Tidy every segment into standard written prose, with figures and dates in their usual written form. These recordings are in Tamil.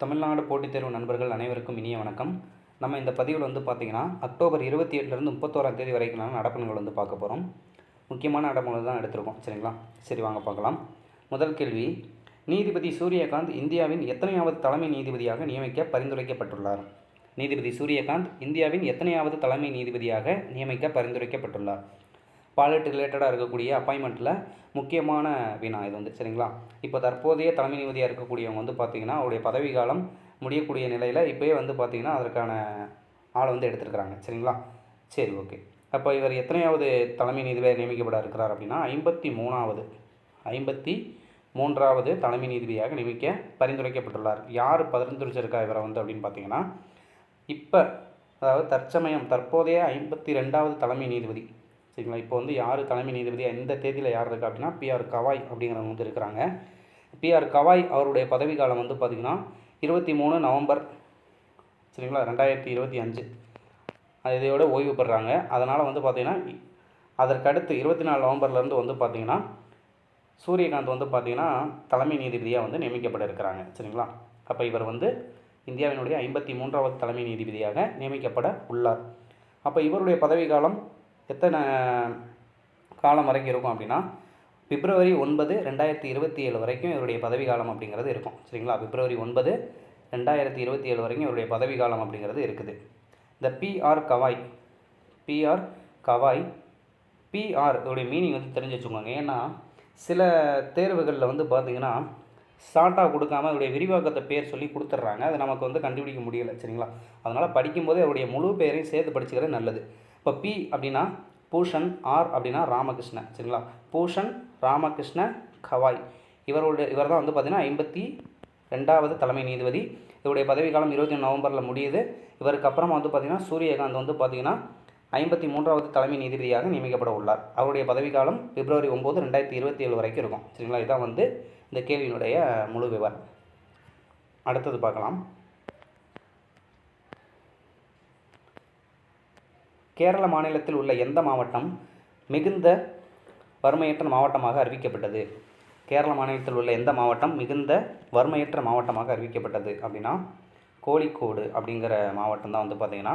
தமிழ்நாடு போட்டித் தேர்வு நண்பர்கள் அனைவருக்கும் இனிய வணக்கம். நம்ம இந்த பதிவில் பார்த்திங்கன்னா அக்டோபர் 27லேருந்து 31ஆம் தேதி வரைக்கும் நடப்புகள் பார்க்க போகிறோம். முக்கியமான நடப்புகள் தான் எடுத்திருக்கோம். சரிங்களா? சரி, வாங்க பார்க்கலாம். முதல் கேள்வி, நீதிபதி சூரியகாந்த் இந்தியாவின் எத்தனையாவது தலைமை நீதிபதியாக நியமிக்க பரிந்துரைக்கப்பட்டுள்ளார்? நீதிபதி சூரியகாந்த் இந்தியாவின் எத்தனையாவது தலைமை நீதிபதியாக நியமிக்க பரிந்துரைக்கப்பட்டுள்ளார்? பாலிட் ரிலேட்டடாக இருக்கக்கூடிய அப்பாயின்மெண்ட்டில் முக்கியமான வினா இது சரிங்களா? இப்போ தற்போதைய தலைமை நீதிபதியாக இருக்கக்கூடியவங்க பார்த்திங்கன்னா அவருடைய பதவி காலம் முடியக்கூடிய நிலையில் இப்போயே பார்த்திங்கன்னா அதற்கான ஆளை எடுத்துருக்கிறாங்க. சரிங்களா? சரி, ஓகே. அப்போ இவர் எத்தனையாவது தலைமை நீதிபதியாக நியமிக்கப்பட இருக்கிறார் அப்படின்னா 53வது தலைமை நீதிபதியாக நியமிக்க பரிந்துரைக்கப்பட்டுள்ளார். யார் பரிந்துரைச்சிருக்கா இவரை அப்படின்னு பார்த்தீங்கன்னா இப்போ அதாவது தற்போதைய 52வது தலைமை நீதிபதி. சரிங்களா? இப்போ யார் தலைமை நீதிபதியாக இந்த தேதியில் யார் இருக்கா அப்படின்னா பிஆர் கவாய் அப்படிங்கிறவங்க இருக்கிறாங்க. பிஆர் கவாய் அவருடைய பதவி காலம் பார்த்திங்கன்னா 23 நவம்பர், சரிங்களா, 2025 இதையோட ஓய்வு பெறுறாங்க. அதனால் பார்த்திங்கன்னா அதற்கடுத்து 24 நவம்பர்லேருந்து பார்த்திங்கன்னா சூரியகாந்த் பார்த்திங்கன்னா தலைமை நீதிபதியாக நியமிக்கப்பட இருக்கிறாங்க. சரிங்களா? அப்போ இவர் இந்தியாவினுடைய 53வது தலைமை நீதிபதியாக நியமிக்கப்பட உள்ளார். அப்போ இவருடைய பதவி காலம் எத்தனை காலம் வரைக்கும் இருக்கும் அப்படின்னா பிப்ரவரி 9, 2027 வரைக்கும் இவருடைய பதவி காலம் அப்படிங்கிறது இருக்கும். சரிங்களா? பிப்ரவரி 9, 2027 வரைக்கும் இவருடைய பதவி காலம் அப்படிங்கிறது இருக்குது. இந்த பிஆர் கவாய் இதோடைய மீனிங் தெரிஞ்சு வச்சுக்கோங்க. ஏன்னா சில தேர்வுகளில் பார்த்திங்கன்னா ஷார்ட்டாக கொடுக்காமல் அவருடைய விரிவாக்கத்தை பேர் சொல்லி கொடுத்துட்றாங்க. அது நமக்கு கண்டுபிடிக்க முடியலை. சரிங்களா? அதனால் படிக்கும்போது அவருடைய முழு பேரையும் சேர்த்து படிச்சுக்கிறது நல்லது. இப்போ பி அப்படின்னா பூஷன், ஆர் அப்படின்னா ராமகிருஷ்ணன். சரிங்களா? பூஷன் ராமகிருஷ்ண கவாய் இவர் தான் பார்த்திங்கன்னா 52வது தலைமை நீதிபதி. இவருடைய பதவி காலம் 21 நவம்பரில் முடியுது. இவருக்கு அப்புறமா பார்த்திங்கன்னா சூரியகாந்த் பார்த்திங்கன்னா 53வது தலைமை நீதிபதியாக நியமிக்கப்பட உள்ளார். அவருடைய பதவி காலம் பிப்ரவரி 9, 2027 வரைக்கும் இருக்கும். சரிங்களா? இதுதான் இந்த கேள்வியினுடைய முழு விவரம். அடுத்தது பார்க்கலாம். கேரள மாநிலத்தில் உள்ள எந்த மாவட்டம் மிகுந்த வறுமையற்ற மாவட்டமாக அறிவிக்கப்பட்டது? கேரள மாநிலத்தில் உள்ள எந்த மாவட்டம் மிகுந்த வறுமையற்ற மாவட்டமாக அறிவிக்கப்பட்டது அப்படின்னா கோழிக்கோடு அப்படிங்கிற மாவட்டம் தான் பார்த்திங்கன்னா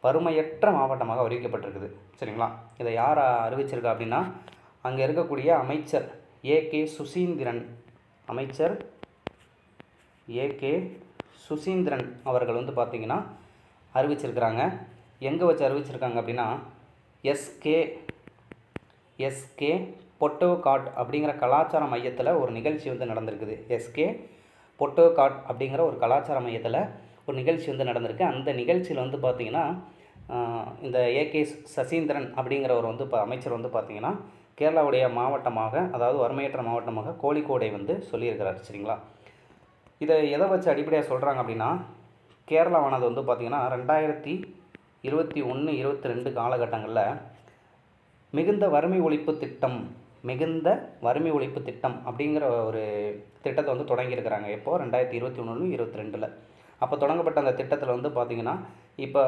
வறுமையற்ற மாவட்டமாக அறிவிக்கப்பட்டிருக்குது. சரிங்களா? இதை யார் அறிவிச்சிருக்கா அப்படின்னா அங்கே இருக்கக்கூடிய அமைச்சர் ஏ.கே. சுசீந்திரன் அவர்கள் பார்த்திங்கன்னா அறிவிச்சிருக்கிறாங்க. எங்கே வச்சு அறிவிச்சிருக்காங்க அப்படின்னா எஸ்கே பொட்டோகாட் அப்படிங்கிற கலாச்சார மையத்தில் ஒரு நிகழ்ச்சி நடந்திருக்குது. எஸ்கே பொட்டோகாட் அப்படிங்கிற ஒரு கலாச்சார மையத்தில் ஒரு நிகழ்ச்சி நடந்திருக்கு. அந்த நிகழ்ச்சியில் பார்த்திங்கன்னா இந்த ஏ.கே. சசீந்திரன் அப்படிங்கிறவர் அமைச்சர் பார்த்திங்கன்னா கேரளாவுடைய மாவட்டமாக, அதாவது வறுமையற்ற மாவட்டமாக கோழிக்கோடை சொல்லியிருக்கிறார். சரிங்களா? இதை எதை வச்சு அடிப்படையாக சொல்கிறாங்க அப்படின்னா கேரளாவானது பார்த்திங்கன்னா 2021, 22 காலகட்டங்களில் மிகுந்த வறுமை ஒழிப்பு திட்டம் அப்படிங்கிற ஒரு திட்டத்தை தொடங்கியிருக்கிறாங்க. இப்போது 2021, 22 அப்போ தொடங்கப்பட்ட அந்த திட்டத்தில் பார்த்திங்கன்னா இப்போ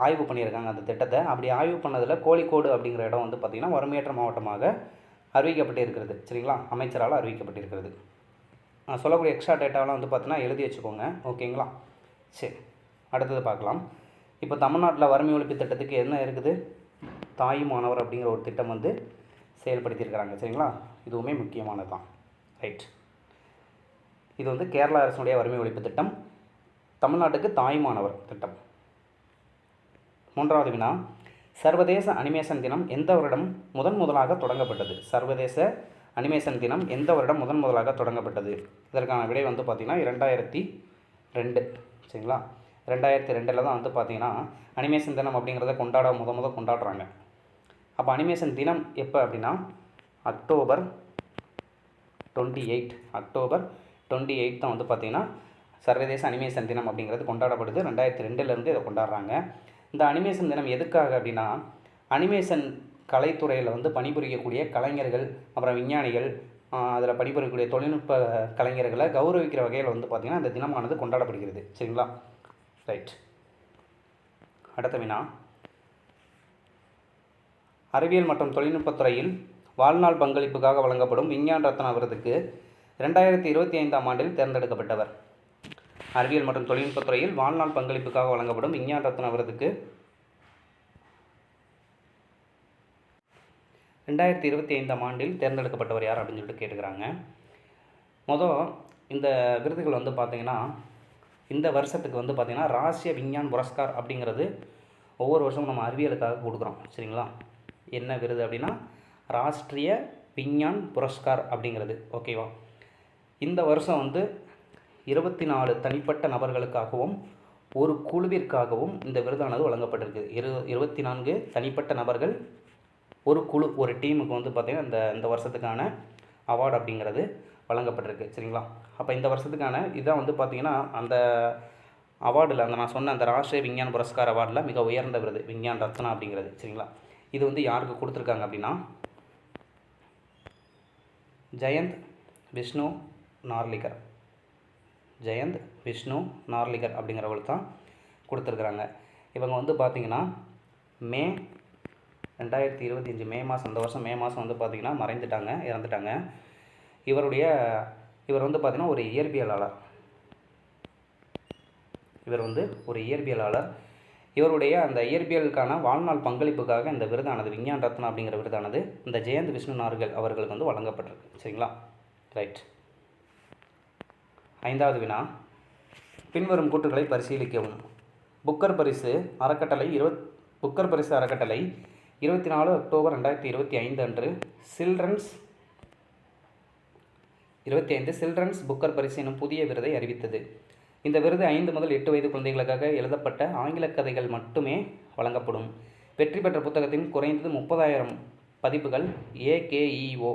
ஆய்வு பண்ணியிருக்காங்க அந்த திட்டத்தை. அப்படி ஆய்வு பண்ணதில் கோழிக்கோடு அப்படிங்கிற இடம் பார்த்திங்கன்னா வறுமையற்ற மாவட்டமாக அறிவிக்கப்பட்டு இருக்கிறது. சரிங்களா? அமைச்சரால் அறிவிக்கப்பட்டிருக்கிறது. நான் சொல்லக்கூடிய எக்ஸ்ட்ரா டேட்டாவெலாம் பார்த்தீங்கன்னா எழுதி வச்சுக்கோங்க. ஓகேங்களா? சரி, அடுத்தது பார்க்கலாம். இப்போ தமிழ்நாட்டில் வறுமை ஒழிப்பு திட்டத்துக்கு என்ன இருக்குது? தாயுமானவர் அப்படிங்கிற ஒரு திட்டம் செயல்படுத்தியிருக்கிறாங்க. சரிங்களா? இதுவுமே முக்கியமானது தான். ரைட். இது கேரள அரசுடைய வறுமை ஒழிப்பு திட்டம். தமிழ்நாட்டுக்கு தாயுமானவர் திட்டம். 3வது வினா, சர்வதேச அனிமேஷன் தினம் எந்த வருடம் முதலாக தொடங்கப்பட்டது? சர்வதேச அனிமேஷன் தினம் எந்த வருடம் முதலாக தொடங்கப்பட்டது? இதற்கான விடை பார்த்திங்கன்னா 2002. சரிங்களா? 2002 தான் பார்த்திங்கன்னா அனிமேஷன் தினம் அப்படிங்கிறத கொண்டாடுறாங்க. அப்போ அனிமேஷன் தினம் எப்போ அப்படின்னா அக்டோபர் 28 தான் பார்த்திங்கன்னா சர்வதேச அனிமேஷன் தினம் அப்படிங்கிறது கொண்டாடப்படுது. 2002 இதை கொண்டாடுறாங்க. இந்த அனிமேஷன் தினம் எதுக்காக அப்படின்னா அனிமேஷன் கலைத்துறையில் பணிபுரியக்கூடிய கலைஞர்கள், அப்புறம் விஞ்ஞானிகள், அதில் பணிபுரியக்கூடிய தொழில்நுட்ப கலைஞர்களை கௌரவிக்கிற வகையில் பார்த்திங்கன்னா இந்த தினமானது கொண்டாடப்படுகிறது. சரிங்களா? ரைட். அடுத்த வினா, அறிவியல் மற்றும் தொழில்நுட்பத்துறையில் வாழ்நாள் பங்களிப்புக்காக வழங்கப்படும் விஞ்ஞான ரத்னா விருதுக்கு 2025ஆம் ஆண்டில் தேர்ந்தெடுக்கப்பட்டவர்? அறிவியல் மற்றும் தொழில்நுட்பத் துறையில் வாழ்நாள் பங்களிப்புக்காக வழங்கப்படும் விஞ்ஞான ரத்னா விருதுக்கு 2025ஆம் ஆண்டில் தேர்ந்தெடுக்கப்பட்டவர் யார் அப்படின்னு சொல்லிட்டு கேட்டுக்கிறாங்க. இந்த விருதுகள் வந்து பார்த்திங்கன்னா இந்த வருஷத்துக்கு வந்து பார்த்திங்கன்னா ராஷ்ட்ரிய விஞ்ஞான் புரஸ்கார் அப்படிங்கிறது ஒவ்வொரு வருஷமும் நம்ம அறிவியலுக்காக கொடுக்குறோம். சரிங்களா? என்ன விருது அப்படின்னா ராஷ்ட்ரிய விஞ்ஞான் புரஸ்கார் அப்படிங்கிறது. ஓகேவா? இந்த வருஷம் வந்து 24 தனிப்பட்ட நபர்களுக்காகவும் ஒரு குழுவிற்காகவும் இந்த விருதானது வழங்கப்பட்டிருக்கு. 24 தனிப்பட்ட நபர்கள், ஒரு குழு, ஒரு டீமுக்கு வந்து பார்த்திங்கன்னா இந்த வருஷத்துக்கான அவார்டு அப்படிங்கிறது வழங்கப்பட்டிருக்கு. சரிங்களா? அப்போ இந்த வருஷத்துக்கான இதுதான் வந்து பார்த்திங்கன்னா அந்த அவார்டில் நான் சொன்ன அந்த ராஷ்ட்ரிய விஞ்ஞான புரஸ்கார் அவார்டில் மிக உயர்ந்த விருது விஞ்ஞான் ரத்னா அப்படிங்கிறது. சரிங்களா? இது வந்து யாருக்கு கொடுத்துருக்காங்க அப்படின்னா ஜெயந்த் விஷ்ணு நார்லிகர். ஜெயந்த் விஷ்ணு நார்லிகர் அப்படிங்கிறவங்களுக்கு தான் கொடுத்துருக்குறாங்க. இவங்க வந்து பார்த்திங்கன்னா மே 2025 மே மாதம், இந்த வருஷம் மே மாதம் வந்து பார்த்திங்கன்னா இறந்துட்டாங்க. இவர் வந்து பார்த்திங்கன்னா ஒரு இயற்பியலாளர். இவருடைய அந்த இயற்பியலுக்கான வாழ்நாள் பங்களிப்புக்காக இந்த விருதானது விஞ்ஞான் ரத்னா அப்படிங்கிற விருதானது இந்த ஜெயந்த் விஷ்ணு நார்கல் அவர்களுக்கு வந்து வழங்கப்பட்டிருக்கு. சரிங்களா? ரைட். 5வது வினா, பின்வரும் கூற்றுகளை பரிசீலிக்கவும். புக்கர் பரிசு அறக்கட்டளை 24 அக்டோபர் 2025 அன்று சில்ட்ரன்ஸ் புக்கர் பரிசு எனும் புதிய விருதை அறிவித்தது. இந்த விருது 5 முதல் 8 வயது குழந்தைகளுக்காக எழுதப்பட்ட ஆங்கில கதைகள் மட்டுமே வழங்கப்படும். வெற்றி பெற்ற புத்தகத்தின் குறைந்தது 30,000 பதிப்புகள் AKEO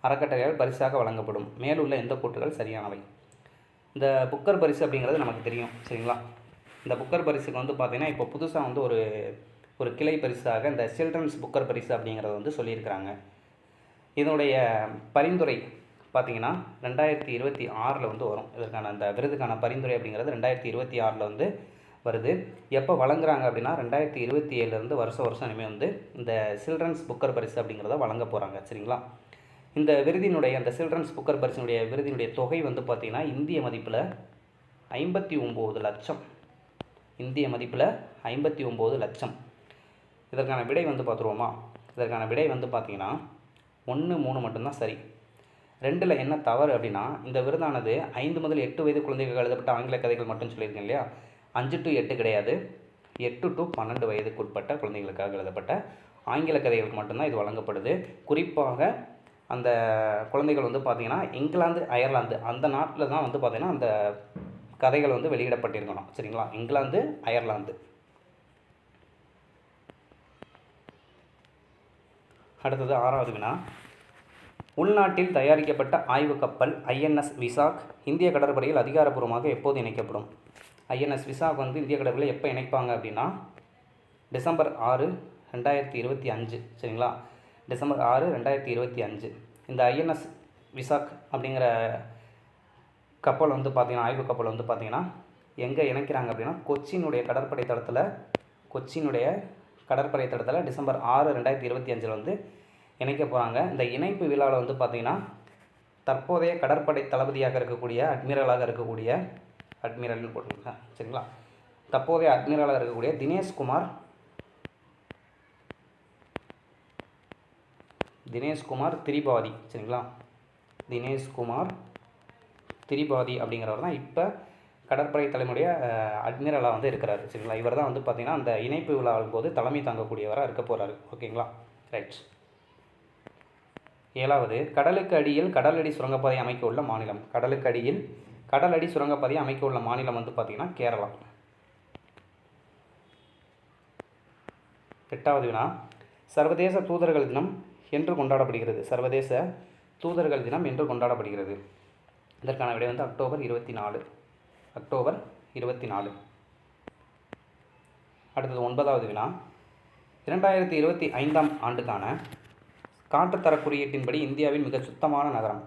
அறக்கட்டளையால் பரிசாக வழங்கப்படும். மேலுள்ள எந்த கூற்றுகள் சரியானவை? இந்த புக்கர் பரிசு அப்படிங்கிறது நமக்கு தெரியும். சரிங்களா? இந்த புக்கர் பரிசுக்கு வந்து பார்த்திங்கன்னா இப்போ புதுசாக வந்து ஒரு கிளை பரிசாக இந்த சில்ட்ரன்ஸ் புக்கர் பரிசு அப்படிங்கிறத வந்து சொல்லியிருக்கிறாங்க. இதனுடைய பரிந்துரை பார்த்திங்கன்னா 2026 வந்து வரும். இதற்கான அந்த விருதுக்கான பரிந்துரை அப்படிங்கிறது 2026 வந்து வருது. எப்போ வழங்குறாங்க அப்படின்னா 2027 வருஷம் இனிமேல் வந்து இந்த சில்ட்ரன்ஸ் புக்கர் பரிசு அப்படிங்கிறத வழங்க போகிறாங்க. சரிங்களா? இந்த விருதினுடைய அந்த சில்ட்ரன்ஸ் புக்கர் பரிசினுடைய விருதினுடைய தொகை வந்து பார்த்திங்கன்னா இந்திய மதிப்பில் 59 லட்சம். இந்திய மதிப்பில் 59 லட்சம். இதற்கான விடை வந்து பார்த்துருவோமா? இதற்கான விடை வந்து பார்த்திங்கன்னா 1, 3 மட்டும்தான் சரி. 2ல் என்ன தவறு அப்படின்னா இந்த விருதானது 5 முதல் 8 வயது குழந்தைகளுக்கு எழுதப்பட்ட ஆங்கில கதைகள் மட்டும் சொல்லியிருக்கேன் இல்லையா? 5 to 8 கிடையாது, 8 to 12 வயதுக்கு உட்பட்ட குழந்தைகளுக்காக எழுதப்பட்ட ஆங்கில கதைகளுக்கு மட்டும்தான் இது வழங்கப்படுது. குறிப்பாக அந்த குழந்தைகள் வந்து பார்த்திங்கன்னா இங்கிலாந்து, அயர்லாந்து அந்த நாட்டில் தான் வந்து பார்த்திங்கன்னா அந்த கதைகள் வந்து வெளியிடப்பட்டிருக்கணும். சரிங்களா? இங்கிலாந்து, அயர்லாந்து. அடுத்தது 6வது வினா, உள்நாட்டில் தயாரிக்கப்பட்ட ஆய்வு கப்பல் INS விசாக் இந்திய கடற்படையில் அதிகாரப்பூர்வமாக எப்போது இணைக்கப்படும்? INS விசாக் வந்து இந்திய கடற்படையில் எப்போ இணைப்பாங்க அப்படின்னா டிசம்பர் 6, 2025. சரிங்களா? டிசம்பர் 6, 2025. இந்த INS விசாக் அப்படிங்கிற கப்பல் வந்து பார்த்திங்கன்னா ஆய்வு கப்பல் வந்து பார்த்திங்கன்னா எங்கே இணைக்கிறாங்க அப்படின்னா கொச்சினுடைய கடற்படை தளத்தில் டிசம்பர் 6, 2025 வந்து இணைக்க போகிறாங்க. இந்த இணைப்பு விழாவில் வந்து பார்த்திங்கன்னா தற்போதைய கடற்படை தளபதியாக இருக்கக்கூடிய அட்மிரல்னு போட்டுருங்க. சரிங்களா? தற்போதைய அட்மிரலாக இருக்கக்கூடிய தினேஷ்குமார் திரிபாதி. சரிங்களா? தினேஷ்குமார் திரிபாதி அப்படிங்கிறவர் தான் இப்போ கடற்படை தலைமுடைய அட்மிரலாக வந்து இருக்கிறாரு. சரிங்களா? இவர் தான் வந்து பார்த்திங்கன்னா அந்த இணைப்பு விழாவின் போது தலைமை தாங்கக்கூடியவராக இருக்க போகிறாரு. ஓகேங்களா? ரைட். 7வது, கடலுக்கு அடியில் கடலடி சுரங்கப்பாதை அமைக்க உள்ள மாநிலம். கடலுக்கு அடியில் கடலடி சுரங்கப்பாதை அமைக்க உள்ள மாநிலம் வந்து பார்த்திங்கன்னா கேரளா. 8வது வினா, சர்வதேச தூதர்கள் தினம் என்று கொண்டாடப்படுகிறது. சர்வதேச தூதர்கள் தினம் என்று கொண்டாடப்படுகிறது. இதற்கான விடை வந்து அக்டோபர் 24. அடுத்தது 9வது வினா, 2025ஆம் ஆண்டுக்கான காற்றுத்தர குறியீட்டின்படி இந்தியாவின் மிக சுத்தமான நகரம்.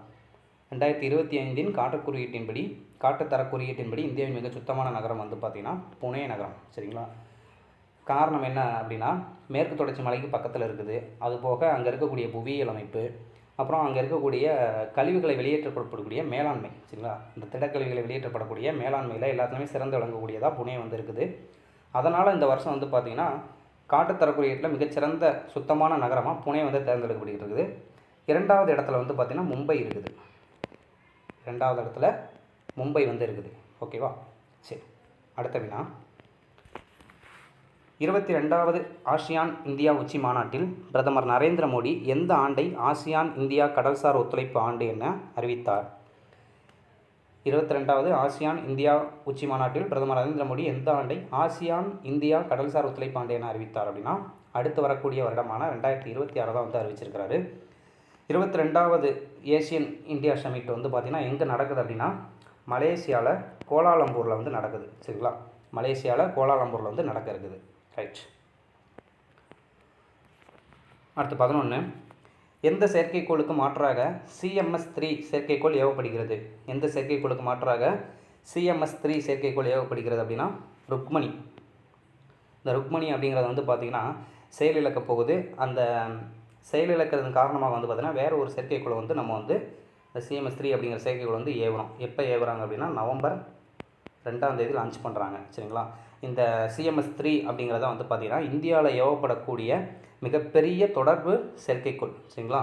2025 காற்றுத்தர குறியீட்டின்படி இந்தியாவின் மிக சுத்தமான நகரம் வந்து பார்த்திங்கன்னா புனே நகரம். சரிங்களா? காரணம் என்ன அப்படின்னா மேற்கு தொடர்ச்சி மலைக்கு பக்கத்தில் இருக்குது. அதுபோக அங்கே இருக்கக்கூடிய புவியியல் அமைப்பு, அப்புறம் அங்கே இருக்கக்கூடிய கழிவுகளை வெளியேற்றப்படக்கூடிய மேலாண்மை, சரிங்களா, இந்த திடக்கழிவுகளை வெளியேற்றப்படக்கூடிய மேலாண்மையில் எல்லாத்துலேயுமே சிறந்து விளங்கக்கூடியதாக புனே வந்து இருக்குது. அதனால் இந்த வருஷம் வந்து பார்த்திங்கன்னா காட்டுத்தர குறியீட்டில் மிகச்சிறந்த சுத்தமான நகரமாக புனே வந்து தேர்ந்தெடுக்கப்பட்டு இருக்குது. 2வது இடத்துல வந்து பார்த்திங்கன்னா மும்பை இருக்குது. 2வது இடத்துல மும்பை வந்து இருக்குது. ஓகேவா? சரி, அடுத்த வினா. 22வது ஆசியான் இந்தியா உச்சி மாநாட்டில் பிரதமர் நரேந்திர மோடி எந்த ஆண்டை ஆசியான் இந்தியா கடல்சார் ஒத்துழைப்பு ஆண்டு என அறிவித்தார்? 22வது ஆசியான் இந்தியா உச்சி மாநாட்டில் பிரதமர் நரேந்திர மோடி எந்த ஆண்டை ஆசியான் இந்தியா கடல்சார் ஒத்துழைப்பு ஆண்டு என அறிவித்தார் அப்படின்னா அடுத்து வரக்கூடிய வருடமான 2026 தான் வந்து அறிவிச்சிருக்கிறாரு. 22வது ஏசியன் இந்தியா சமிட் வந்து பார்த்திங்கன்னா எங்கே நடக்குது அப்படின்னா மலேசியாவில் கோலாலம்பூரில் வந்து நடக்குது. சரிங்களா, மலேசியாவில் கோலாலம்பூரில் வந்து நடக்க இருக்குது. ரைட். அடுத்து 11. எந்த செயற்கைக்கோளுக்கு மாற்றாக CMS-3 செயற்கைக்கோள் ஏவப்படுகிறது? எந்த செயற்கைக்கோளுக்கு மாற்றாக CMS-3 செயற்கைக்கோள் ஏவப்படுகிறது அப்படின்னா ருக்மணி. இந்த ருக்மணி அப்படிங்கிறது வந்து பார்த்திங்கன்னா செயலிழக்க போகுது. அந்த செயலிழக்கிறதுக்கு காரணமாக வந்து பார்த்திங்கன்னா வேறு ஒரு செயற்கைக்கோளை வந்து நம்ம வந்து இந்த CMS-3 அப்படிங்கிற செயற்கைக்கோள் வந்து ஏவணும். எப்போ ஏவுறாங்க அப்படின்னா நவம்பர் 2ஆம் தேதி லான்ச் பண்ணுறாங்க. சரிங்களா, இந்த CMS-3 அப்படிங்கிறத வந்து பார்த்திங்கன்னா இந்தியாவில் ஏவப்படக்கூடிய மிகப்பெரிய தொடர்பு செயற்கைக்கோள். சரிங்களா,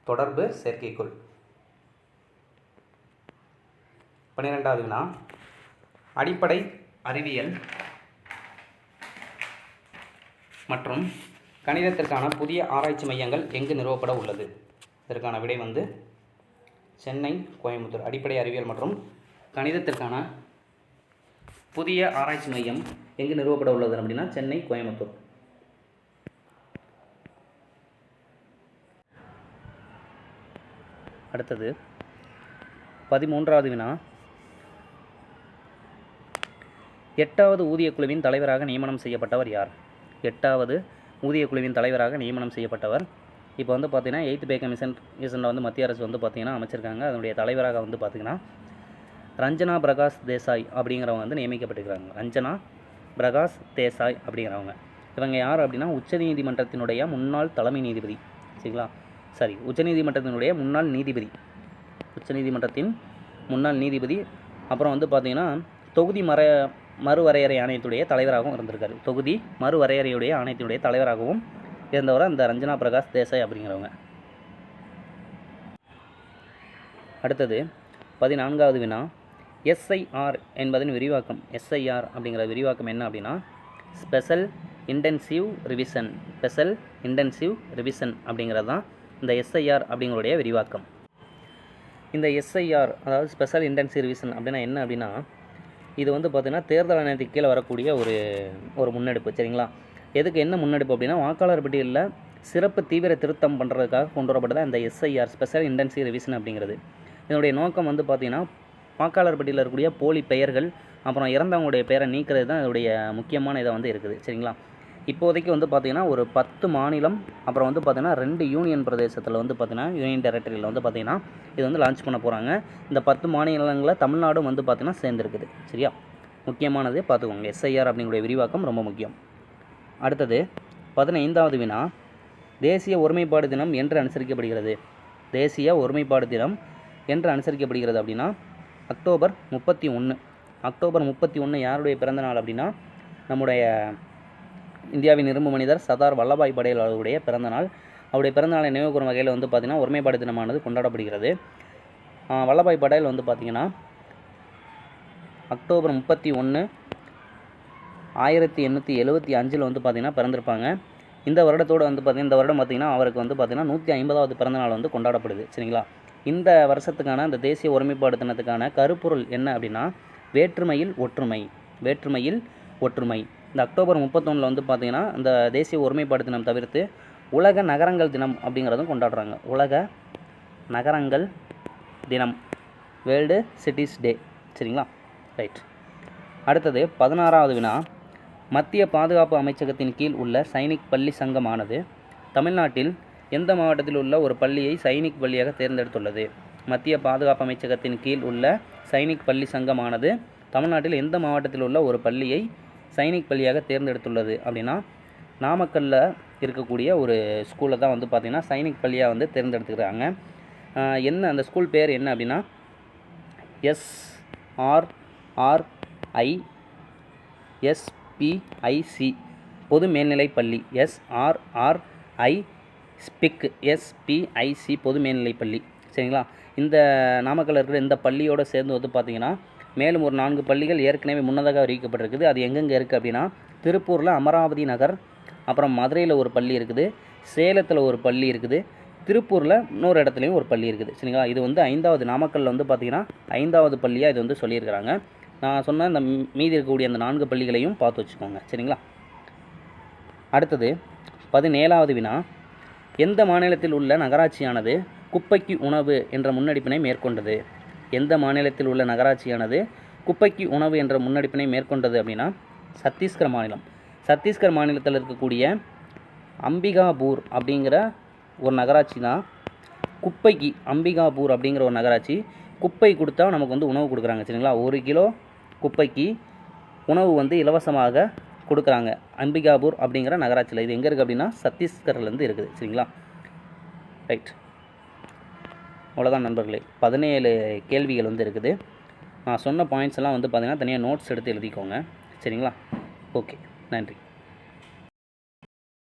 தொடர்பு செயற்கைக்கோள். 12வது வினா. அடிப்படை அறிவியல் மற்றும் கணிதத்திற்கான புதிய ஆராய்ச்சி மையங்கள் எங்கு நிறுவப்பட உள்ளது? இதற்கான விடை வந்து சென்னை, கோயம்புத்தூர். அடிப்படை அறிவியல் மற்றும் கணிதத்திற்கான புதிய ஆராய்ச்சி மையம் எங்கு நிறுவப்பட உள்ளது அப்படின்னா சென்னை, கோயம்புத்தூர். அடுத்தது 13வது வினா. 8வது ஊதியக்குழுவின் தலைவராக நியமனம் செய்யப்பட்டவர் யார்? 8வது ஊதியக்குழுவின் தலைவராக நியமனம் செய்யப்பட்டவர் இப்போ வந்து பார்த்திங்கன்னா 8th பே கமிஷன் வந்து மத்திய அரசு வந்து பார்த்திங்கன்னா அமைச்சிருக்காங்க. அதனுடைய தலைவராக வந்து பார்த்திங்கன்னா ரஞ்சனா பிரகாஷ் தேசாய் அப்படிங்கிறவங்க வந்து நியமிக்கப்பட்டிருக்கிறாங்க. ரஞ்சனா பிரகாஷ் தேசாய் அப்படிங்கிறவங்க. இவங்க யார் அப்படின்னா உச்சநீதிமன்றத்தினுடைய முன்னாள் தலைமை நீதிபதி. சரிங்களா, உச்சநீதிமன்றத்தினுடைய முன்னாள் நீதிபதி. உச்சநீதிமன்றத்தின் முன்னாள் நீதிபதி. அப்புறம் வந்து பார்த்திங்கன்னா தொகுதி மறுவரையறை ஆணையத்துடைய தலைவராகவும் இருந்திருக்காரு. தொகுதி மறுவரையறையுடைய ஆணையத்தினுடைய தலைவராகவும் இருந்தவர் அந்த ரஞ்சனா பிரகாஷ் தேசாய் அப்படிங்கிறவங்க. அடுத்தது 14வது வினா. SIR என்பதன் விரிவாக்கம். SIR அப்படிங்கிற விரிவாக்கம் என்ன அப்படின்னா special intensive revision. Special intensive revision அப்படிங்கிறது தான் இந்த SIR அப்படிங்களுடைய விரிவாக்கம். இந்த SIR அதாவது ஸ்பெஷல் இன்டென்சிவ் ரிவிஷன் அப்படின்னா என்ன அப்படின்னா இது வந்து பார்த்திங்கன்னா தேர்தல் ஆணையத்துக்கு கீழே வரக்கூடிய ஒரு முன்னெடுப்பு. சரிங்களா, எதுக்கு என்ன முன்னெடுப்பு அப்படின்னா வாக்காளர் பட்டியலில் சிறப்பு தீவிர திருத்தம் பண்ணுறதுக்காக கொண்டு வரப்பட்டதான் இந்த SIR ஸ்பெஷல் இன்டென்சிவ் ரிவிஷன் அப்படிங்கிறது. இதனுடைய நோக்கம் வந்து பார்த்திங்கன்னா வாக்காளர் பட்டியலில் இருக்கக்கூடிய போலி பெயர்கள் அப்புறம் இறந்தவங்களுடைய பெயரை நீக்கிறது தான் இதனுடைய முக்கியமான இதை வந்து இருக்குது. சரிங்களா, இப்போதைக்கு வந்து பார்த்திங்கன்னா ஒரு 10 மாநிலம் அப்புறம் வந்து பார்த்திங்கன்னா 2 யூனியன் பிரதேசத்தில் வந்து பார்த்திங்கன்னா யூனியன் டெரிட்டரியில் வந்து பார்த்திங்கன்னா இது வந்து லான்ச் பண்ண போகிறாங்க. இந்த 10 மாநிலங்களில் தமிழ்நாடும் வந்து பார்த்திங்கன்னா சேர்ந்துருக்குது. சரியா, முக்கியமானது பார்த்துக்கோங்க. SIR அப்படிங்கிற விரிவாக்கம் ரொம்ப முக்கியம். அடுத்தது 15வது வினா. தேசிய ஒருமைப்பாடு தினம் என்று அனுசரிக்கப்படுகிறது? தேசிய ஒருமைப்பாடு தினம் என்று அனுசரிக்கப்படுகிறது அப்படின்னா அக்டோபர் 31. அக்டோபர் 31 யாருடைய பிறந்த நாள் அப்படின்னா நம்முடைய இந்தியாவின் இரும்பு மனிதர் சர்தார் வல்லபாய் படேல் அவருடைய பிறந்த நாள். அவருடைய பிறந்தநாளை நினைவு கூறும் வகையில் வந்து பார்த்திங்கன்னா ஒருமைப்பாடு தினமானது கொண்டாடப்படுகிறது. வல்லபாய் படேல் வந்து பார்த்திங்கன்னா அக்டோபர் 31 1875 வந்து பார்த்திங்கன்னா பிறந்திருப்பாங்க. இந்த வருடத்தோடு வந்து பார்த்திங்கன்னா இந்த வருடம் பார்த்திங்கன்னா அவருக்கு வந்து பார்த்திங்கன்னா 150வது பிறந்தநாள் வந்து கொண்டாடப்படுது. சரிங்களா, இந்த வருஷத்துக்கான இந்த தேசிய ஒருமைப்பாடு தினத்துக்கான கருப்பொருள் என்ன அப்படின்னா வேற்றுமையில் ஒற்றுமை. வேற்றுமையில் ஒற்றுமை. இந்த அக்டோபர் 31 வந்து பார்த்திங்கன்னா இந்த தேசிய ஒருமைப்பாடு தினம் தவிர்த்து உலக நகரங்கள் தினம் அப்படிங்கிறதும் கொண்டாடுறாங்க. உலக நகரங்கள் தினம், வேர்ல்டு சிட்டிஸ் டே. சரிங்களா, ரைட். அடுத்தது 16வது வினா. மத்திய பாதுகாப்பு அமைச்சகத்தின் கீழ் உள்ள சைனிக் பள்ளி சங்கமானது தமிழ்நாட்டில் எந்த மாவட்டத்தில் உள்ள ஒரு பள்ளியை சைனிக் பள்ளியாக தேர்ந்தெடுத்துள்ளது? மத்திய பாதுகாப்பு அமைச்சகத்தின் கீழ் உள்ள சைனிக் பள்ளி சங்கமானது தமிழ்நாட்டில் எந்த மாவட்டத்தில் உள்ள ஒரு பள்ளியை சைனிக் பள்ளியாக தேர்ந்தெடுத்துள்ளது அப்படின்னா நாமக்கல்லில் இருக்கக்கூடிய ஒரு ஸ்கூலில் தான் வந்து பார்த்திங்கன்னா சைனிக் பள்ளியாக வந்து தேர்ந்தெடுத்துக்கிறாங்க. என்ன அந்த ஸ்கூல் பேர் என்ன அப்படின்னா SRRISPIC பொது மேல்நிலைப்பள்ளி. SRRI SPIC பொது மேல்நிலைப்பள்ளி. சரிங்களா? இந்த நாமக்கல்லில் இருக்கிற இந்த பள்ளியோடு சேர்ந்து வந்து பார்த்திங்கன்னா மேலும் ஒரு 4 பள்ளிகள் ஏற்கனவே முன்னதாக அறிவிக்கப்பட்டிருக்குது. அது எங்கெங்கே இருக்குது அப்படின்னா திருப்பூரில் அமராவதி நகர், அப்புறம் மதுரையில் ஒரு பள்ளி இருக்குது, சேலத்தில் ஒரு பள்ளி இருக்குது, திருப்பூரில் இன்னொரு இடத்துலையும் ஒரு பள்ளி இருக்குது. சரிங்களா? இது வந்து 5வது நாமக்கல்லில் வந்து பார்த்திங்கன்னா 5வது பள்ளியாக இது வந்து சொல்லியிருக்கிறாங்க. நான் சொன்ன இந்த மீதி இருக்கக்கூடிய அந்த 4 பள்ளிகளையும் பார்த்து வச்சுக்கோங்க. சரிங்களா? அடுத்தது 17வது வினா. எந்த மாநிலத்தில் உள்ள நகராட்சியானது குப்பைக்கு உணவு என்ற முன்னெடுப்பினை மேற்கொண்டது? எந்த மாநிலத்தில் உள்ள நகராட்சியானது குப்பைக்கு உணவு என்ற முன்னெடுப்பினை மேற்கொண்டது அப்படின்னா சத்தீஸ்கர் மாநிலம். சத்தீஸ்கர் மாநிலத்தில் இருக்கக்கூடிய அம்பிகாபூர் அப்படிங்கிற ஒரு நகராட்சி தான் குப்பைக்கு, அம்பிகாபூர் அப்படிங்கிற ஒரு நகராட்சி குப்பை கொடுத்தா நமக்கு வந்து உணவு கொடுக்குறாங்க. சரிங்களா? 1 கிலோ குப்பைக்கு உணவு வந்து இலவசமாக கொடுக்குறாங்க அம்பிகாபூர் அப்படிங்கிற நகராட்சியில். இது எங்கே இருக்குது அப்படின்னா சத்தீஸ்கர்லேருந்து இருக்குது. சரிங்களா? ரைட், அவ்வளோதான் நண்பர்களே. 17 கேள்விகள் வந்து இருக்குது. நான் சொன்ன பாயிண்ட்ஸ் எல்லாம் வந்து பார்த்திங்கன்னா தனியாக நோட்ஸ் எடுத்து எழுதிக்கோங்க. சரிங்களா? ஓகே, நன்றி.